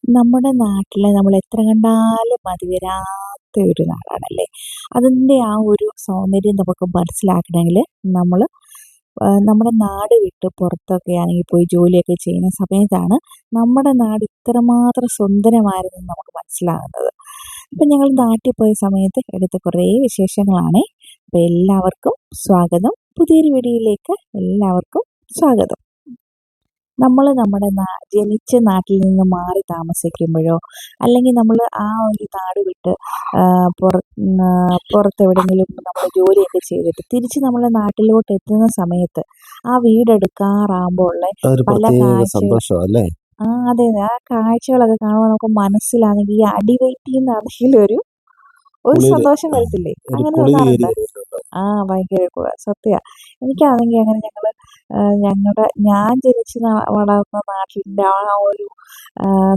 നമ്മുടെ നാട്ടില് നമ്മൾ എത്ര കണ്ടാലും മതിവരാത്ത ഒരു നാടാണല്ലേ. അതിൻ്റെ ആ ഒരു സൗന്ദര്യം നമുക്ക് മനസ്സിലാക്കണമെങ്കിൽ നമ്മൾ നമ്മുടെ നാട് വിട്ട് പുറത്തൊക്കെ ആണെങ്കിൽ പോയി ജോലിയൊക്കെ ചെയ്യുന്ന സമയത്താണ് നമ്മുടെ നാട് ഇത്രമാത്രം സുന്ദരമായിരുന്നെന്ന് നമുക്ക് മനസ്സിലാകുന്നത്. അപ്പം ഞങ്ങൾ നാട്ടിൽ പോയ സമയത്ത് എടുത്ത കുറേ വിശേഷങ്ങളാണേ. അപ്പം എല്ലാവർക്കും സ്വാഗതം. പുതിയൊരു വീഡിയോയിലേക്ക് എല്ലാവർക്കും സ്വാഗതം. നമ്മൾ നമ്മുടെ ജനിച്ച നാട്ടിൽ നിന്ന് മാറി താമസിക്കുമ്പോഴോ അല്ലെങ്കിൽ നമ്മൾ ആ ഒരു നാട് വിട്ട് പുറ പുറത്തെവിടെയെങ്കിലും നമ്മൾ ജോലിയൊക്കെ ചെയ്തിട്ട് തിരിച്ച് നമ്മളെ നാട്ടിലോട്ട് എത്തുന്ന സമയത്ത് ആ വീടെടുക്കാറാകുമ്പോൾ ഉള്ള അതൊരു പല പ്രത്യേക കാഴ്ചകൾ. സന്തോഷം അല്ലേ? അതെ അതെ, ആ കാഴ്ചകളൊക്കെ കാണുമ്പോൾ നമുക്ക് മനസ്സിലാണെങ്കിൽ ഈ അടിവയറ്റിൽ നിന്നാണെങ്കിലും ഒരു ഒരു കുളിര് സന്തോഷം വരത്തില്ലേ? ഒരു അങ്ങനെ കുളിര് തോന്നാറുണ്ടോ? ഏരിയയിലുണ്ടോ? ഭയങ്കര സത്യമാ. എനിക്കാണെങ്കിൽ അങ്ങനെ ഞാൻ ജനിച്ച് വളർന്ന നാട്ടിൻ്റെ ആ ഒരു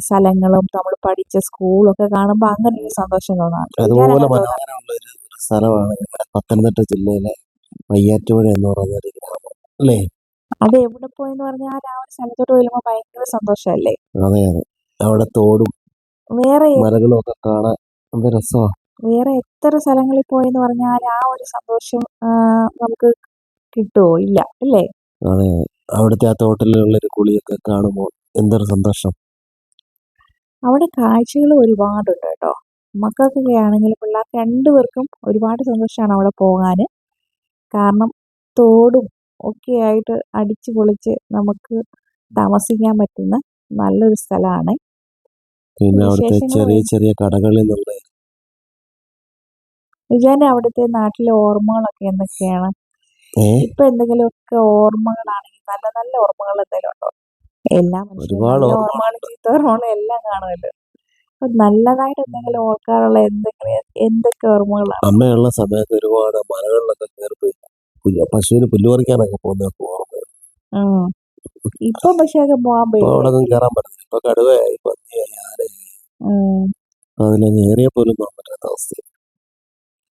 സ്ഥലങ്ങളും നമ്മൾ പഠിച്ച സ്കൂളൊക്കെ കാണുമ്പോൾ അങ്ങനെ ഒരു സന്തോഷം തോന്നാറുണ്ട്. വിചാരം അതുപോലെ അങ്ങനെ തോന്നാറുണ്ട്. മനോഹരമുള്ള ഒരു സ്ഥലമാണ് നമ്മുടെ പത്തനംതിട്ട ജില്ലയിലെ പയ്യാറ്റുപുഴ എന്ന് പറയുന്ന ഒരു ഗ്രാമം അല്ലേ? അത് എവിടെ പോയെന്ന് പറഞ്ഞാൽ ആ ഒരു സ്ഥലത്തോട്ട് വരുമ്പോൾ ഭയങ്കര സന്തോഷമല്ലേ? അതെ അതെ, അവിടെ തോടും വേറെ മലകളും ഒക്കെ കാണാൻ എന്ത് രസമാണ്. വേറെ എത്ര സ്ഥലങ്ങളിൽ പോയെന്ന് പറഞ്ഞാൽ ആ ഒരു സന്തോഷം നമുക്ക് കിട്ടുമോ? ഇല്ല അല്ലേ? അതെ അതെ, അവിടുത്തെ ആ തോട്ടിലുള്ള ഒരു കുളിയൊക്കെ കാണുമ്പോൾ എന്തൊരു സന്തോഷം. അവിടെ കാഴ്ചകൾ ഒരുപാടുണ്ട് കേട്ടോ. മക്കൾക്കൊക്കെ ആണെങ്കിലും പിള്ളേർക്ക് രണ്ടുപേർക്കും ഒരുപാട് സന്തോഷമാണ് അവിടെ പോകാൻ. കാരണം തോടും ഒക്കെ ആയിട്ട് അടിച്ചു പൊളിച്ച് നമുക്ക് താമസിക്കാൻ പറ്റുന്ന നല്ലൊരു സ്ഥലമാണ്. പിന്നെ അവിടുത്തെ വിശേഷങ്ങൾ ചെറിയ ചെറിയ കടകളിൽ നിന്നുള്ള വിജയന്റെ അവിടുത്തെ നാട്ടിലെ ഓർമ്മകളൊക്കെ എന്തൊക്കെയാണ്? ഇപ്പൊ എന്തെങ്കിലുമൊക്കെ ഓർമ്മകളാണെങ്കിൽ നല്ല നല്ല ഓർമ്മകൾ എന്തെങ്കിലും ഉണ്ടോ? എല്ലാ മനുഷ്യരും ഒരുപാട് നല്ല ഓർമ്മകളും ഓർമ്മകളുണ്ട്. ചീത്ത ഓർമ്മകളും എല്ലാം കാണുമല്ലോ. അപ്പൊ നല്ലതായിട്ട് എന്തെങ്കിലും ഓർക്കാനുള്ള എന്തൊക്കെ ഓർമ്മകളാണ്? അമ്മയുള്ള സമയത്ത് ഒരുപാട് മലകളിലൊക്കെ കയറി പശുവിന് പുല്ല് പറിക്കാനൊക്കെ പോകുന്നതൊക്കെ ഓർമ്മ. ഉം. ഇപ്പൊ പക്ഷേ ഒക്കെ പോകാൻ ഇപ്പൊ അവിടെ ഒന്നും പേടിയായിരിക്കും. കയറാൻ പറ്റില്ല. ഇപ്പൊ കടുവയായി, പന്നിയായി, ആനയായി. ഉം. അതിലങ്ങ് ഏറിയ പോലും പോകാൻ പറ്റാത്ത അവസ്ഥ.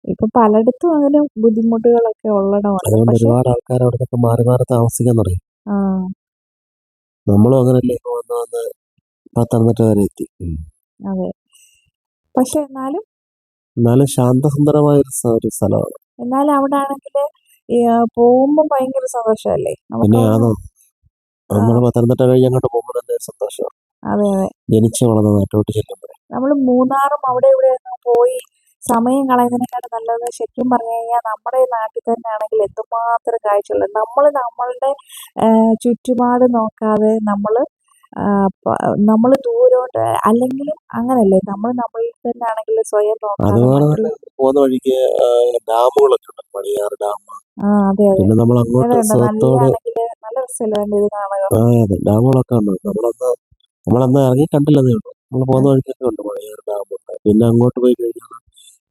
ഇപ്പൊ പലയിടത്തും അങ്ങനെ ബുദ്ധിമുട്ടുകളൊക്കെ ഉള്ളടമുണ്ട്. അതുകൊണ്ട് പക്ഷെ ഒരുപാട് ആൾക്കാർ അവിടെ നിന്നൊക്കെ മാറി മാറി താമസിക്കാൻ തുടങ്ങി. ആ നമ്മളും അങ്ങനല്ലേ ഇപ്പൊ വന്ന് പത്തനംതിട്ട വരെ എത്തി. അതെ. പക്ഷെ എന്നാലും ശാന്തസുന്ദരമായ ഒരു സ്ഥലമാണ്. എന്നാലും അവിടെ ആണെങ്കിൽ പോകുമ്പോ ഭയങ്കര സന്തോഷമല്ലേ പിന്നെ നമുക്കവിടെ. ആണോ, ആ, നമ്മള് പത്തനംതിട്ട കഴിഞ്ഞ് അങ്ങോട്ട് പോകുമ്പോൾ തന്നെ ഒരു സന്തോഷമാണ്. അതെ അതെ. ജനിച്ച് വളർന്ന നാട്ടോട്ട് ചെല്ലുമ്പോൾ നമ്മൾ മൂന്നാറും അവിടെ ഇവിടെ ഒക്കെ പോയി സമയം കളയുന്നതിനെക്കാളും നല്ലത് ശരിക്കും പറഞ്ഞു കഴിഞ്ഞാൽ നമ്മുടെ ഈ നാട്ടിൽ തന്നെ ആണെങ്കിൽ എന്തുമാത്രം കാഴ്ചകളുണ്ട്. നമ്മൾ നമ്മളുടെ ചുറ്റുപാട് നോക്കാതെ നമ്മൾ ദൂരോട്ട് അല്ലെങ്കിലും അങ്ങനല്ലേ, നമ്മൾ നമ്മളിൽ തന്നെ ആണെങ്കിൽ സ്വയം നോക്കാതെ അതുപോലെ മറ്റുള്ള. തന്നെ പോകുന്ന വഴിക്ക് ഡാമുകളൊക്കെ ഉണ്ട്, മണിയാർ ഡാം. അതെ അതെ. പിന്നെ നമ്മൾ അങ്ങോട്ട് നിങ്ങളുണ്ട് സുഹൃത്തോട് നല്ലതാണെങ്കിൽ നല്ല രസമല്ലേ ഇത് കാണുക. അതെ, ഡാമുകളൊക്കെ ഉണ്ട്. നമ്മളന്ന് ഇറങ്ങി കണ്ടില്ലെന്നേ ഉള്ളൂ. നമ്മൾ പോകുന്ന വഴിക്കൊക്കെ ഉണ്ട് മണിയാർ ഡാമുണ്ട്. പിന്നെ അങ്ങോട്ട് പോയി കഴിഞ്ഞാൽ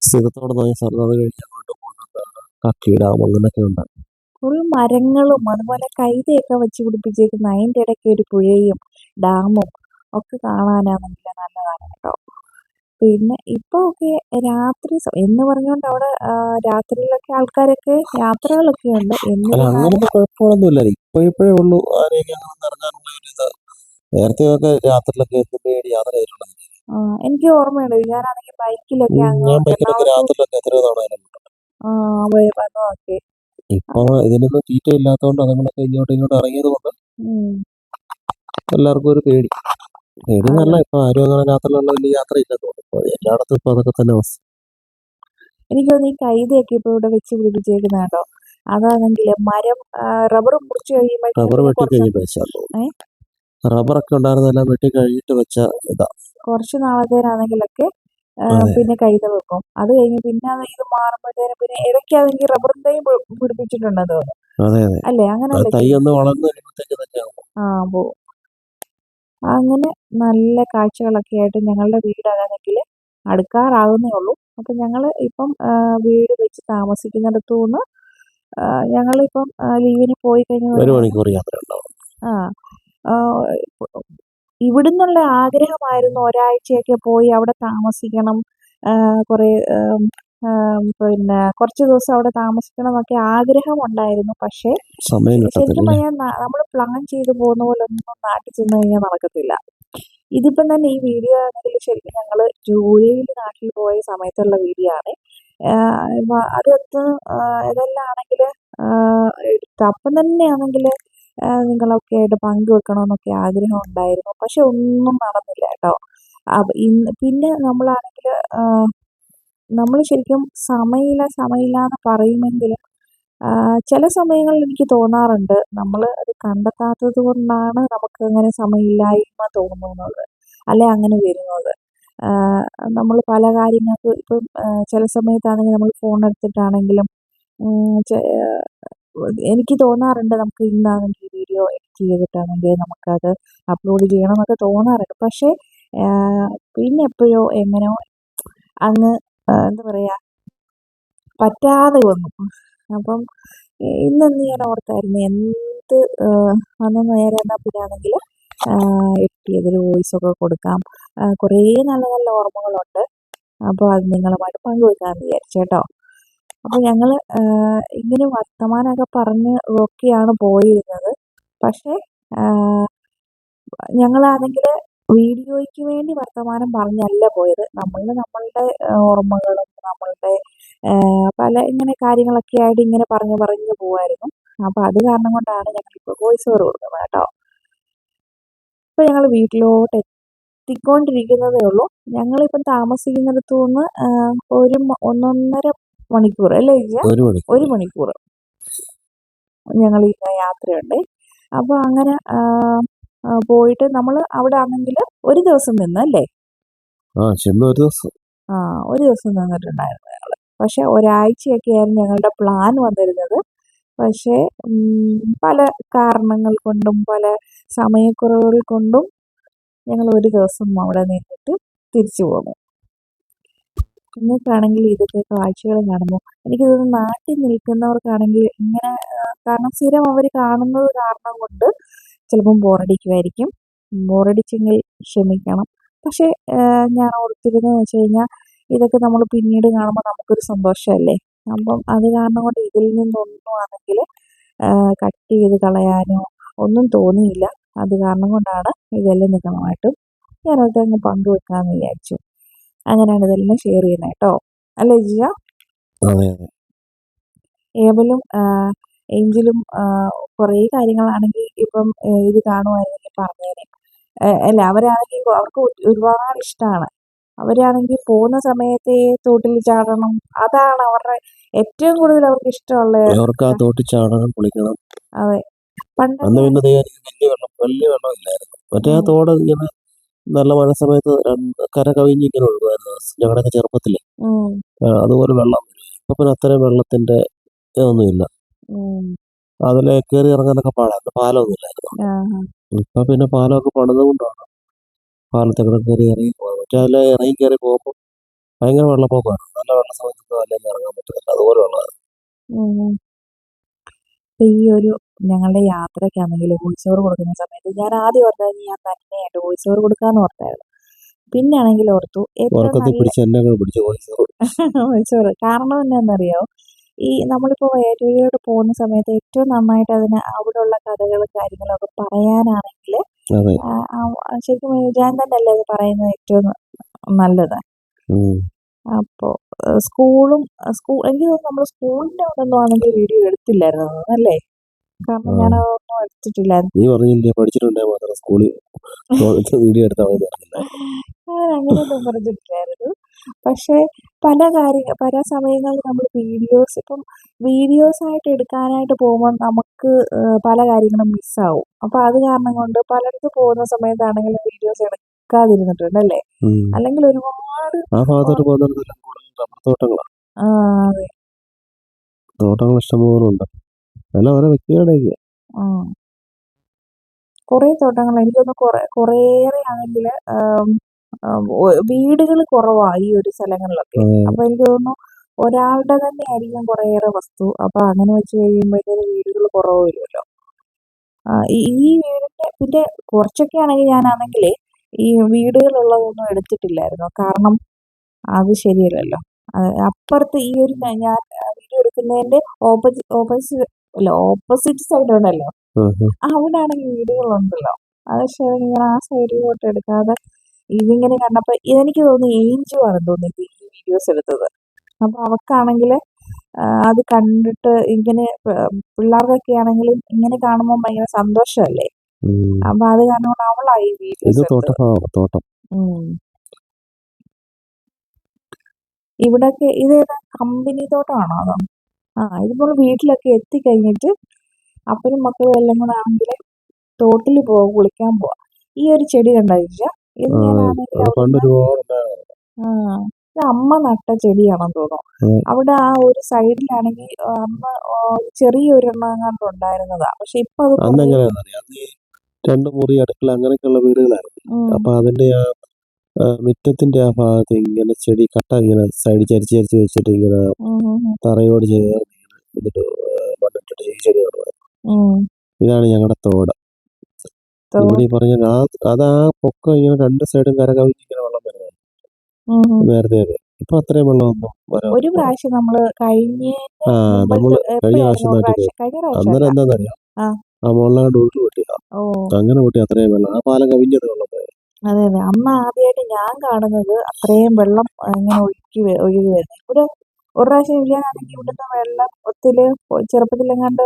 സിംഹത്തോട് നോക്കിയ സ്ഥലം, അത് കഴിഞ്ഞ് അങ്ങോട്ട് പോകുന്നത് കക്കി ഡാം, അങ്ങനെയൊക്കെ ഉണ്ട്. ഫുൾ മരങ്ങളും അതുപോലെ കൈതയൊക്കെ വെച്ച് പിടിപ്പിച്ചേക്കുന്ന അതിൻ്റെ ഇടയ്ക്ക് ഒരു പുഴയും ഡാമും ഒക്കെ കാണാനാണെങ്കിൽ നല്ലതാണ് കേട്ടോ. പിന്നെ ഇപ്പൊ ഒക്കെ രാത്രി എന്ന് പറഞ്ഞുകൊണ്ട് അവിടെ രാത്രിയിലൊക്കെ ആൾക്കാരൊക്കെ യാത്രകളൊക്കെ ഉണ്ട്. അല്ല, എന്നിരുന്നാലും അങ്ങനത്തെ കുഴപ്പങ്ങളൊന്നുമില്ല. ഇപ്പോഴേ ഉള്ളൂ ആരെയൊക്കെ അങ്ങനെ ഇറങ്ങാനുള്ള ഒരു ഇത്. നേരത്തെയൊക്കെ രാത്രിയിലൊക്കെ എന്ത് പേടി യാത്ര ചെയ്തിട്ടുണ്ട്. എനിക്ക് ഓർമ്മയുണ്ട്, ഞാനാണെങ്കിൽ ബൈക്കിലൊക്കെ അങ്ങ് ഞാൻ ബൈക്കിലൊക്കെ എറണാകുളത്ത് രാത്രിയിലൊക്കെ എത്രയോ തവണ ആയിരുന്നു. വന്നു നോക്കി. ഇപ്പൊ ഇതിനൊന്നും തീറ്റ ഇല്ലാത്തതുകൊണ്ട് അതുങ്ങളൊക്കെ ഇങ്ങോട്ട് ഇറങ്ങിയത് കൊണ്ട് ഉം. എല്ലാവർക്കും ഒരു പേടി. പേടി അതെ, എന്നല്ല, ഇപ്പൊ ആരും അങ്ങനെ രാത്രിയിലുള്ള വലിയ യാത്ര ഇല്ലെന്ന് തോന്നുന്നു. എല്ലായിടത്തും ഇപ്പൊ അതൊക്കെ തന്നെ അവസ്ഥ. എനിക്ക് തോന്നുന്നു ഈ കൈതയൊക്കെ ഇപ്പൊ ഇവിടെ വെച്ച് പിടിപ്പിച്ചേക്കുന്ന കേട്ടോ. അതാണെങ്കിൽ മരം റബ്ബർ മുറിച്ച് കഴിയുമ്പോഴത്തേനും റബ്ബർ പിന്നെ വെട്ടി കഴിഞ്ഞിട്ട് വെച്ചാൽ തോന്നുന്നു. റബ്ബറൊക്കെ ഉണ്ടായിരുന്നെല്ലാം വെട്ടി കഴിഞ്ഞിട്ട് വെച്ച ഇതാ. കുറച്ച് നാളത്തേനാണെങ്കിലൊക്കെ അതെ പിന്നെ കൈത വെക്കും. അത് കഴിഞ്ഞ് പിന്നെ അത് ഇത് മാറുമ്പോഴത്തേനും പിന്നെ ഇടയ്ക്കാണെങ്കിൽ റബ്ബറും തൈ പിടിപ്പിച്ചിട്ടുണ്ടെന്ന് തോന്നുന്നു. അതെ അതെ, അല്ലേ? ആ അങ്ങനെയല്ലേ തൈ ചെയ്യുന്നത്? ഒന്ന് വളർന്നു കഴിയുമ്പോഴത്തേക്ക് തന്നെയാവും. പോവും. അങ്ങനെ നല്ല കാഴ്ചകളൊക്കെ ആയിട്ട് ഞങ്ങളുടെ വീടാണെങ്കിൽ അടുക്കാറാകുന്നേ ഉള്ളൂ. അപ്പം ഞങ്ങൾ ഇപ്പം വീട് വെച്ച് താമസിക്കുന്നിടത്തുനിന്ന് ഞങ്ങളിപ്പം ലീവിന് പോയി കഴിഞ്ഞ് ഒരു മണിക്കൂർ യാത്ര ഉണ്ടാവും. ആ ആ, ഇവിടുന്നുള്ള ആഗ്രഹമായിരുന്നു ഒരാഴ്ചയൊക്കെ പോയി അവിടെ താമസിക്കണം. കുറേ പിന്നെ കുറച്ച് ദിവസം അവിടെ താമസിക്കണം എന്നൊക്കെ ആഗ്രഹമുണ്ടായിരുന്നു. പക്ഷേ സമയം ശരിക്കും കിട്ടത്തില്ലല്ലേ? പറഞ്ഞാൽ നമ്മൾ പ്ലാൻ ചെയ്ത് പോകുന്ന പോലൊന്നും നാട്ടിൽ ചെന്ന് കഴിഞ്ഞാൽ നടക്കത്തില്ല. ഇതിപ്പം തന്നെ ഈ വീഡിയോ ആണെങ്കിൽ ശരിക്കും ഞങ്ങൾ ജൂലൈയിൽ നാട്ടിൽ പോയ സമയത്തുള്ള വീഡിയോ ആണ്. അതൊത്ത് ഇതെല്ലാം ആണെങ്കിൽ എടുത്ത് അപ്പം തന്നെയാണെങ്കിൽ നിങ്ങളൊക്കെ ആയിട്ട് പങ്കുവെക്കണമെന്നൊക്കെ ആഗ്രഹം ഉണ്ടായിരുന്നു. പക്ഷെ ഒന്നും നടന്നില്ല കേട്ടോ. പിന്നെ നമ്മളാണെങ്കിൽ നമ്മൾ ശരിക്കും സമയമില്ല എന്ന് പറയുമെങ്കിലും ചില സമയങ്ങളിൽ എനിക്ക് തോന്നാറുണ്ട് നമ്മൾ അത് കണ്ടെത്താത്തത് കൊണ്ടാണ് നമുക്ക് അങ്ങനെ സമയമില്ലായ്മ തോന്നുന്നത്, അല്ലെ അങ്ങനെ വരുന്നത്. നമ്മൾ പല കാര്യങ്ങൾക്ക് ഇപ്പം ചില സമയത്താണെങ്കിൽ നമ്മൾ ഫോൺ എടുത്തിട്ടാണെങ്കിലും എനിക്ക് തോന്നാറുണ്ട് നമുക്ക് ഇന്നാണെങ്കിൽ വീഡിയോ എഡിറ്റ് ചെയ്തിട്ടാണെങ്കിൽ നമുക്കത് അപ്ലോഡ് ചെയ്യണം എന്നൊക്കെ തോന്നാറുണ്ട്. പക്ഷേ പിന്നെ എപ്പോഴോ എങ്ങനെയോ അങ്ങ് എന്താ പറയുക പറ്റാതെ വന്നു. അപ്പം ഇന്നെന്ന് ഞാൻ ഓർത്തായിരുന്നു എന്ത് അന്ന് നേരെ എന്നാൽ പിന്നെ ആണെങ്കിൽ എഡിറ്റ് ചെയ്തൊരു വോയിസൊക്കെ കൊടുക്കാം. കുറേ നല്ല നല്ല ഓർമ്മകളുണ്ട്. അപ്പോൾ അത് നിങ്ങളുമായിട്ട് പങ്കുവെക്കാമെന്ന് വിചാരിച്ചു കേട്ടോ. അപ്പോൾ ഞങ്ങൾ ഇങ്ങനെ വർത്തമാനമൊക്കെ പറഞ്ഞ് ഒക്കെയാണ് പോയിരുന്നത്. പക്ഷേ ഞങ്ങളാണെങ്കിൽ വീഡിയോയ്ക്ക് വേണ്ടി വർത്തമാനം പറഞ്ഞല്ല പോയത്. നമ്മളുടെ ഓർമ്മകളും നമ്മളുടെ പല ഇങ്ങനെ കാര്യങ്ങളൊക്കെ ആയിട്ട് ഇങ്ങനെ പറഞ്ഞ് പോവായിരുന്നു. അപ്പോൾ അത് കാരണം കൊണ്ടാണ് ഞങ്ങളിപ്പോൾ വോയിസ് ഓവർ കൊടുക്കുന്നത് കേട്ടോ. ഇപ്പോൾ ഞങ്ങൾ വീട്ടിലോട്ട് എത്തിക്കൊണ്ടിരിക്കുന്നതേ ഉള്ളൂ. ഞങ്ങളിപ്പം താമസിക്കുന്നിടത്തു നിന്ന് 1.5 മണിക്കൂർ അല്ലേ ചേച്ചി? 1 മണിക്കൂർ ഞങ്ങൾ ഇങ്ങനെ യാത്രയുണ്ട്. അപ്പോൾ അങ്ങനെ പോയിട്ട് നമ്മൾ അവിടെ ആണെങ്കിൽ ഒരു ദിവസം നിന്നല്ലേ? ഒരു ദിവസം നിന്നിട്ടുണ്ടായിരുന്നു ഞങ്ങൾ. പക്ഷെ ഒരാഴ്ചയൊക്കെ ആയിരുന്നു ഞങ്ങളുടെ പ്ലാൻ വന്നിരുന്നത്. പക്ഷേ പല കാരണങ്ങൾ കൊണ്ടും പല സമയക്കുറവുകൾ കൊണ്ടും ഞങ്ങൾ ഒരു ദിവസം അവിടെ നിന്നിട്ട് തിരിച്ചു പോന്നു. നിങ്ങൾക്കാണെങ്കിൽ ഇതൊക്കെ കാഴ്ചകൾ കാണുമ്പോൾ എനിക്ക് തോന്നുന്നു നാട്ടിൽ നിൽക്കുന്നവർക്കാണെങ്കിൽ ഇങ്ങനെ കാരണം സ്ഥിരം അവർ കാണുന്നത് കാരണം കൊണ്ട് ചിലപ്പം ബോറടിക്കുമായിരിക്കും. ബോറടിച്ചെങ്കിൽ ക്ഷമിക്കണം. പക്ഷേ ഞാൻ ഓർത്തിരുന്നതെന്ന് വെച്ച് കഴിഞ്ഞാൽ ഇതൊക്കെ നമ്മൾ പിന്നീട് കാണുമ്പോൾ നമുക്കൊരു സന്തോഷമല്ലേ. അപ്പം അത് കാരണം കൊണ്ട് ഇതിൽ നിന്നൊന്നും ആണെങ്കിൽ കട്ട് ചെയ്ത് കളയാനോ ഒന്നും തോന്നിയില്ല. അത് കാരണം കൊണ്ടാണ് ഇതെല്ലാം നിങ്ങളുമായിട്ടും ഞാനോട്ട് അങ്ങ് പങ്കുവെക്കാമെന്ന് വിചാരിച്ചു. അങ്ങനെയാണ് ഇതെല്ലാം ഷെയർ ചെയ്യുന്നത് കേട്ടോ. അല്ലേ ജിയ? ഏബലും ഏഞ്ചലും കുറേ കാര്യങ്ങളാണെങ്കിൽ ഇപ്പം ഇത് കാണുമായിരുന്നെങ്കിൽ പറഞ്ഞേനെ. അല്ല അവരാണെങ്കിൽ അവർക്ക് ഒരുപാട് ഇഷ്ടമാണ്. അവരാണെങ്കിൽ പോകുന്ന സമയത്തെ തോട്ടിൽ ചാടണം, അതാണ് അവരുടെ ഏറ്റവും കൂടുതൽ അവർക്ക് ഇഷ്ടമുള്ള. അവർക്ക് ആ തോട്ടിൽ ചാടണം, കുളിക്കണം. അതെ, അന്ന് പണ്ടൊക്കെ പിന്നെ വലിയ വെള്ളമില്ലായിരുന്നു. മറ്റേ ആ തോട് ഇങ്ങനെ നല്ല മഴ സമയത്ത് കര കവിഞ്ഞ് ഇങ്ങനെ ഒഴുകുമായിരുന്നു ഞങ്ങളുടെയൊക്കെ ചെറുപ്പത്തില്. അതുപോലെ വെള്ളം. ഇപ്പൊ പിന്നെ അത്രയും വെള്ളത്തിന്റെ ഇതൊന്നുമില്ല. അതിലെ കയറി ഇറങ്ങാനൊക്കെ പാടായിരുന്നു. പാലമൊന്നും ഇല്ലായിരുന്നു. ഇപ്പൊ പിന്നെ പാലമൊക്കെ പണിതുകൊണ്ടാണ് പാലത്തൊക്കെ കയറി ഇറങ്ങി പോകുന്നത്. മറ്റേ അതിലെ ഇറങ്ങി കയറി പോകുമ്പോൾ ഭയങ്കര വെള്ളപ്പൊക്കമാണ്. നല്ല വെള്ള സമയത്തൊന്നും അതിലേക്ക് ഇറങ്ങാൻ പറ്റുന്നില്ല. അതുപോലെ വെള്ളമായിരുന്നു. ഈ ഒരു ഞങ്ങളുടെ യാത്രയ്ക്കാണെങ്കിൽ വോയിസ് ഓവർ കൊടുക്കുന്ന സമയത്ത് ഞാൻ ആദ്യം ഓർത്തത് ഞാൻ തന്നെയായിട്ട് വോയിസ് ഓവർ കൊടുക്കാമെന്ന് ഓർത്തായിരുന്നു. പിന്നെ ആണെങ്കിൽ ഓർത്തു വോയിസ് ഓവർ കാരണം എന്നാന്നറിയോ, ഈ നമ്മളിപ്പോൾ വയറ്റുവഴിയോട്ട് പോകുന്ന സമയത്ത് ഏറ്റവും നന്നായിട്ട് അതിന് അവിടെയുള്ള കഥകളും കാര്യങ്ങളൊക്കെ പറയാനാണെങ്കിൽ ശരിക്കും ഞാൻ തന്നെയല്ലേ അത് പറയുന്നത് ഏറ്റവും നല്ലത്. അപ്പോൾ എനിക്ക് തോന്നുന്നു നമ്മൾ സ്കൂളിൻ്റെ അവിടെ ഒന്നും ആണെങ്കിൽ വീഡിയോ എടുത്തില്ലായിരുന്നു അല്ലേ? കാരണം ഞാനതൊന്നും എടുത്തിട്ടില്ലായിരുന്നു. ഞാൻ അങ്ങനെയൊന്നും പറഞ്ഞിട്ടില്ലായിരുന്നു. പക്ഷേ പല സമയങ്ങളിൽ നമ്മൾ വീഡിയോസ് ആയിട്ട് എടുക്കാനായിട്ട് പോകുമ്പോൾ നമുക്ക് പല കാര്യങ്ങളും മിസ്സാവും. അപ്പോൾ അത് കാരണം കൊണ്ട് പലയിടത്ത് പോകുന്ന സമയത്താണെങ്കിലും വീഡിയോസ് എടുക്കാതിരുന്നിട്ടുണ്ട് അല്ലേ? അല്ലെങ്കിൽ ഒരുപാട് തോട്ടങ്ങൾ ഇഷ്ടംപോലെ ഉണ്ട്. കുറേ തോട്ടങ്ങൾ എനിക്ക് തോന്നുന്നു കുറേയേറെ ആണെങ്കിൽ വീടുകൾ കുറവാണ് ഈ ഒരു സ്ഥലങ്ങളിലൊക്കെ. അപ്പൊ എനിക്ക് തോന്നുന്നു ഒരാളുടെ തന്നെ ആയിരിക്കും കുറേയേറെ വസ്തു. അപ്പൊ അങ്ങനെ വെച്ച് കഴിയുമ്പോഴത്തേക്ക് വീടുകൾ കുറവ് വരുമല്ലോ. ഈ വീടിന്റെ പിന്നെ കുറച്ചൊക്കെ ആണെങ്കിൽ ഞാനാണെങ്കിൽ ഈ വീടുകളുള്ളതൊന്നും എടുത്തിട്ടില്ലായിരുന്നു. കാരണം അത് ശരിയല്ലല്ലോ. അപ്പുറത്ത് ഈ ഒരു ഞാൻ വീഡിയോ എടുക്കുന്നതിന്റെ ഓപ്പോസിറ്റ് സൈഡ് ഉണ്ടല്ലോ, അവിടെ ആണെങ്കിൽ വീടുകളുണ്ടല്ലോ. അത് പക്ഷേ ഞാൻ ആ സൈഡിലോട്ട് എടുക്കാതെ ഇതിങ്ങനെ കണ്ടപ്പോ എനിക്ക് തോന്നി ഏഞ്ചു ആണെന്ന് തോന്നി ഈ വീഡിയോസ് എടുത്തത്. അപ്പൊ അവക്കാണെങ്കിൽ അത് കണ്ടിട്ട് ഇങ്ങനെ പിള്ളേർക്കൊക്കെ ആണെങ്കിലും ഇങ്ങനെ കാണുമ്പോൾ ഭയങ്കര സന്തോഷമല്ലേ. അപ്പൊ അത് കാരണം കൊണ്ട് അവളായി ഇത് വീഡിയോസ് എടുത്തത്. തോട്ടം ഇവിടൊക്കെ ഇതേതാ കമ്പനി തോട്ടമാണോ അതോ? ഇതുപോലെ വീട്ടിലൊക്കെ എത്തിക്കഴിഞ്ഞിട്ട് അപ്പനും മക്കളും എല്ലാം കൂടെ ആണെങ്കിൽ തോട്ടിൽ പോവാ, കുളിക്കാൻ പോവാ. ഈ ഒരു ചെടി കണ്ടില്ല, ഇത് ഞാനാണെങ്കിൽ അവിടുന്ന് ഇത് അമ്മ നട്ട ചെടിയാണെന്ന് തോന്നുന്നു. അവിടെ ആ ഒരു സൈഡിലാണെങ്കിൽ അമ്മ ചെറിയൊരെണ്ണം എങ്ങാണ്ട് ഉണ്ടായിരുന്നതാ. പക്ഷെ ഇപ്പൊ അത് രണ്ട് മുറി അടുക്കള അങ്ങനെയൊക്കെയുള്ള വീടുകളായിരുന്നു. അപ്പൊ അതിന്റെ മുറ്റത്തിന്റെ ആ ഭാഗത്ത് ഇങ്ങനെ ചെടി കട്ട ഇങ്ങനെ സൈഡ് ചരിച്ച് വെച്ചിട്ട് ഇങ്ങനെ തറയോട് ചേർന്ന് ചെടിയാണ്. ഇതാണ് ഞങ്ങളുടെ തോട്. ഇവിടെ പറഞ്ഞ അത് ആ പൊക്കം ഇങ്ങനെ രണ്ട് സൈഡും കരകവിഞ്ഞ് ഇങ്ങനെ വെള്ളം വരുന്നത് നേരത്തെ. ഇപ്പൊ അത്രയും വെള്ളമൊന്നും ഒരു പ്രാവശ്യം നമ്മള് കഴിഞ്ഞ പ്രാവശ്യം അന്നേരം എന്താണെന്നറിയാം, ആ മുകളിലാണ്ട് ഉരുള് പൊട്ടിയ അങ്ങനെ പൊട്ടി അത്രയും വെള്ളം ആ പാലം കവിഞ്ഞത് വെള്ളം. അതെ അന്ന് ആദ്യമായിട്ട് ഞാൻ കാണുന്നത് അത്രയും വെള്ളം ഇങ്ങനെ ഒഴുകി വരുന്നത്. ഇവിടെ ഒരു പ്രാവശ്യം ഇല്ലാണെങ്കിൽ ഇവിടുന്ന് വെള്ളം ഒത്തിരി ചെറുപ്പത്തിലെങ്ങാണ്ട്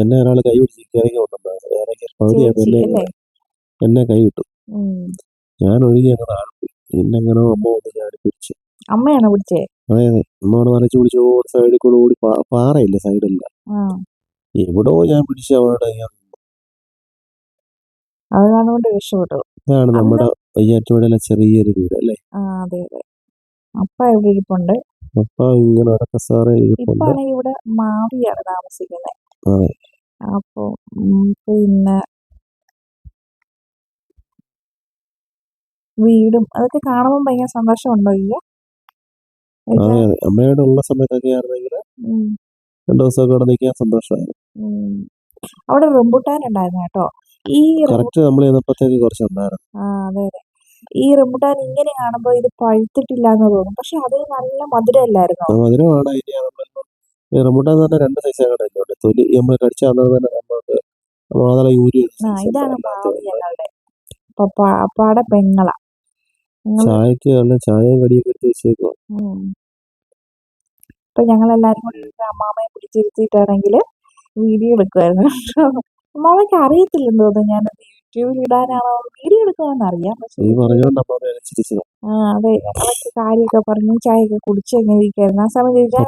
എന്നെ ഒരാൾ കൈ പിടിച്ച് എന്നെ കൈ വിട്ടു. ഞാൻ ഒഴുകി അങ്ങ് താഴ്ത്തി. പിന്നെങ്ങനോ അമ്മ വന്ന് ചാടി പിടിച്ചു. അമ്മയാണോ പിടിച്ചേ? അതെ അമ്മയോട് നനച്ചു പിടിച്ചു. സൈഡിൽ കൂടെ ഓടി, പാറയില്ല സൈഡില്ല, എവിടോ ഞാൻ പിടിച്ച് അവളുടെ. അത് കാണുകൊണ്ട് രക്ഷപ്പെട്ടു. ഇതാണ് നമ്മുടെ വയ്യാറ്റുപുഴയിലെ ചെറിയൊരു വീട് അല്ലേ. അതെ അപ്പ ഇവിടെ ഇരിപ്പുണ്ട്. അപ്പ ഇങ്ങനെ കസാര ഇരിപ്പുണ്ട്. ഇവിടെ മാവിയാണ് താമസിക്കുന്നത്. അപ്പൊ പിന്നെ വീടും അതൊക്കെ കാണുമ്പോൾ ഭയങ്കര സന്തോഷമുണ്ടോ? ഇല്ല, അമ്മയുടെ ഉള്ള സമയത്തൊക്കെ ആയിരുന്നെങ്കിൽ 2 ദിവസമൊക്കെ അവിടെ നിൽക്കാൻ സന്തോഷമായിരുന്നു. അവിടെ റംബുട്ടാൻ ഉണ്ടായിരുന്നു കേട്ടോ. ഈ കറക്റ്റ് നമ്മൾ ചെന്നപ്പോഴത്തേക്ക് കുറച്ചുണ്ടായിരുന്നു. അതെ ഈ റംബുട്ടാൻ ഇങ്ങനെ കാണുമ്പോൾ ഇത് പഴുത്തിട്ടില്ല എന്ന് തോന്നും, പക്ഷെ അത് നല്ല മധുരമല്ലായിരുന്നോ? മധുരമാണ്. റംബുട്ടാൻ തന്നെ 2 സൈസ് ആയിട്ട് തൊലി നമ്മൾ കടിച്ചാൽ തന്നെ നമുക്ക് മാതള യൂരി. ഇതാണ് മാവി ഞങ്ങളുടെ പപ്പാടെ പെങ്ങള. ചായക്ക് ചായ കടിയൊക്കെ എടുത്ത് വെച്ചേക്കോ. ഇപ്പൊ ഞങ്ങളെല്ലാരും കൂടി അമ്മാമ്മയെ പിടിച്ചിരുത്തിയിട്ടാണെങ്കിൽ വീഡിയോ എടുക്കുമായിരുന്നു. അമ്മാമ്മയ്ക്ക് അറിയത്തില്ലെന്ന് തോന്നുന്നു ഞാൻ യൂട്യൂബിൽ ഇടാനാണോ വീഡിയോ എടുക്കുവാന്ന് അറിയാം. പക്ഷെ അതെ ഞങ്ങളൊക്കെ കാര്യമൊക്കെ പറഞ്ഞു ചായയൊക്കെ കുടിച്ച് എങ്ങനെ ഇരിക്കായിരുന്നു. ആ സമയത്ത്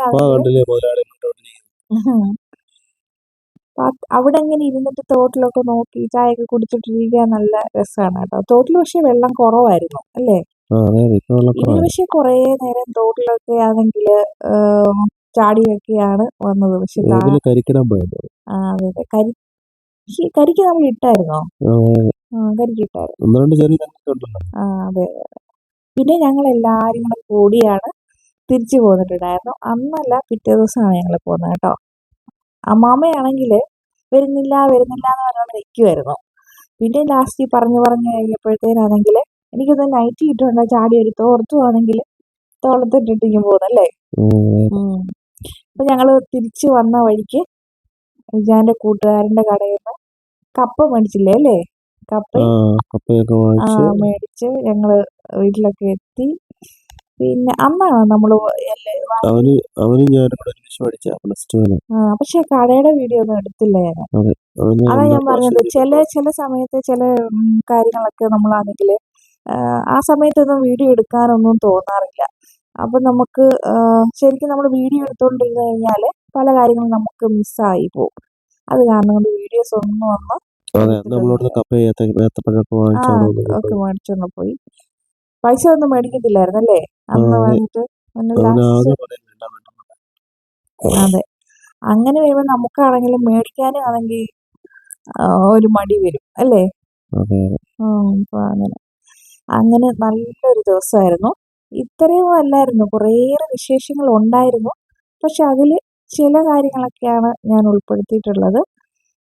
അവിടെ ഇങ്ങനെ ഇരുന്നിട്ട് തോട്ടിലൊക്കെ നോക്കി ചായയൊക്കെ കുടിച്ചിട്ടിരിക്കാൻ നല്ല രസമാണ് കേട്ടോ. തോട്ടിൽ പക്ഷെ വെള്ളം കുറവായിരുന്നു അല്ലേ. ഇത് പക്ഷെ കുറേ നേരം തോട്ടിലൊക്കെ ആണെങ്കിൽ ചാടിയൊക്കെയാണ് വന്നത്. പക്ഷെ കരിക്ക് നമ്മൾ ഇട്ടായിരുന്നോ? കരിക്ക് ഇട്ടായിരുന്നു. അതെ. പിന്നെ ഞങ്ങൾ എല്ലാരും കൂടെ കൂടിയാണ് തിരിച്ചു പോന്നിട്ടുണ്ടായിരുന്നു. അന്നല്ല പിറ്റേ ദിവസമാണ് ഞങ്ങൾ പോകുന്നത് കേട്ടോ. അമ്മാമ്മയാണെങ്കിൽ വരുന്നില്ല എന്ന് പറഞ്ഞുകൊണ്ട് നിൽക്കുമായിരുന്നു. പിന്നെ ലാസ്റ്റ് പറഞ്ഞു കഴിഞ്ഞപ്പോഴത്തേനാണെങ്കിൽ എനിക്കൊന്ന് നൈറ്റ് ഇട്ടുണ്ടോ ചാടി ഒരു തോർത്തുവാണെങ്കിൽ തോളത്തിട്ടിട്ടിങ്ങ് പോകുന്നല്ലേ. അപ്പൊ ഞങ്ങള് തിരിച്ചു വന്ന വഴിക്ക് വിജാന്റെ കൂട്ടുകാരന്റെ കടയിൽ നിന്ന് കപ്പ മേടിച്ചില്ലേ അല്ലേ. കപ്പയൊക്കെ മേടിച്ച് ഞങ്ങള് വീട്ടിലൊക്കെ എത്തി. പിന്നെ അന്നാണ് നമ്മള് പക്ഷെ കടയുടെ വീഡിയോ ഒന്നും എടുത്തില്ല ഞാൻ. അതാ ഞാൻ പറഞ്ഞത്, ചില സമയത്ത് ചില കാര്യങ്ങളൊക്കെ നമ്മളാണെങ്കിൽ ആ സമയത്തൊന്നും വീഡിയോ എടുക്കാനൊന്നും തോന്നാറില്ല. അപ്പൊ നമുക്ക് ശരിക്കും നമ്മൾ വീഡിയോ എടുത്തോണ്ടിരുന്നു കഴിഞ്ഞാൽ പല കാര്യങ്ങളും നമുക്ക് മിസ്സായി പോകും. അത് കാരണം കൊണ്ട് വീഡിയോസ് ഒന്നും ഒക്കെ മേടിച്ചോണ്ട് പോയി. പൈസ ഒന്നും മേടിക്കത്തില്ലായിരുന്നല്ലേ അന്ന് വന്നിട്ട്. അതെ, അങ്ങനെ വരുമ്പോ നമുക്കാണെങ്കിലും മേടിക്കാനും ആണെങ്കിൽ ഒരു മടി വരും അല്ലേ. അപ്പൊ അങ്ങനെ നല്ലൊരു ദിവസമായിരുന്നു. ഇത്രയും അല്ലായിരുന്നു, കുറേയേറെ വിശേഷങ്ങൾ ഉണ്ടായിരുന്നു. പക്ഷെ അതിൽ ചില കാര്യങ്ങളൊക്കെയാണ് ഞാൻ ഉൾപ്പെടുത്തിയിട്ടുള്ളത്.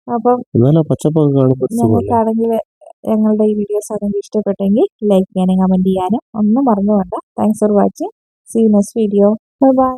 അപ്പം ഞങ്ങൾക്കാണെങ്കിൽ ഞങ്ങളുടെ ഈ വീഡിയോസ് നിങ്ങൾക്ക് ഇഷ്ടപ്പെട്ടെങ്കിൽ ലൈക്ക് ചെയ്യാനും കമൻറ്റ് ചെയ്യാനും ഒന്നും മറന്നു വേണ്ട. Thanks for watching. See you next video. Bye by.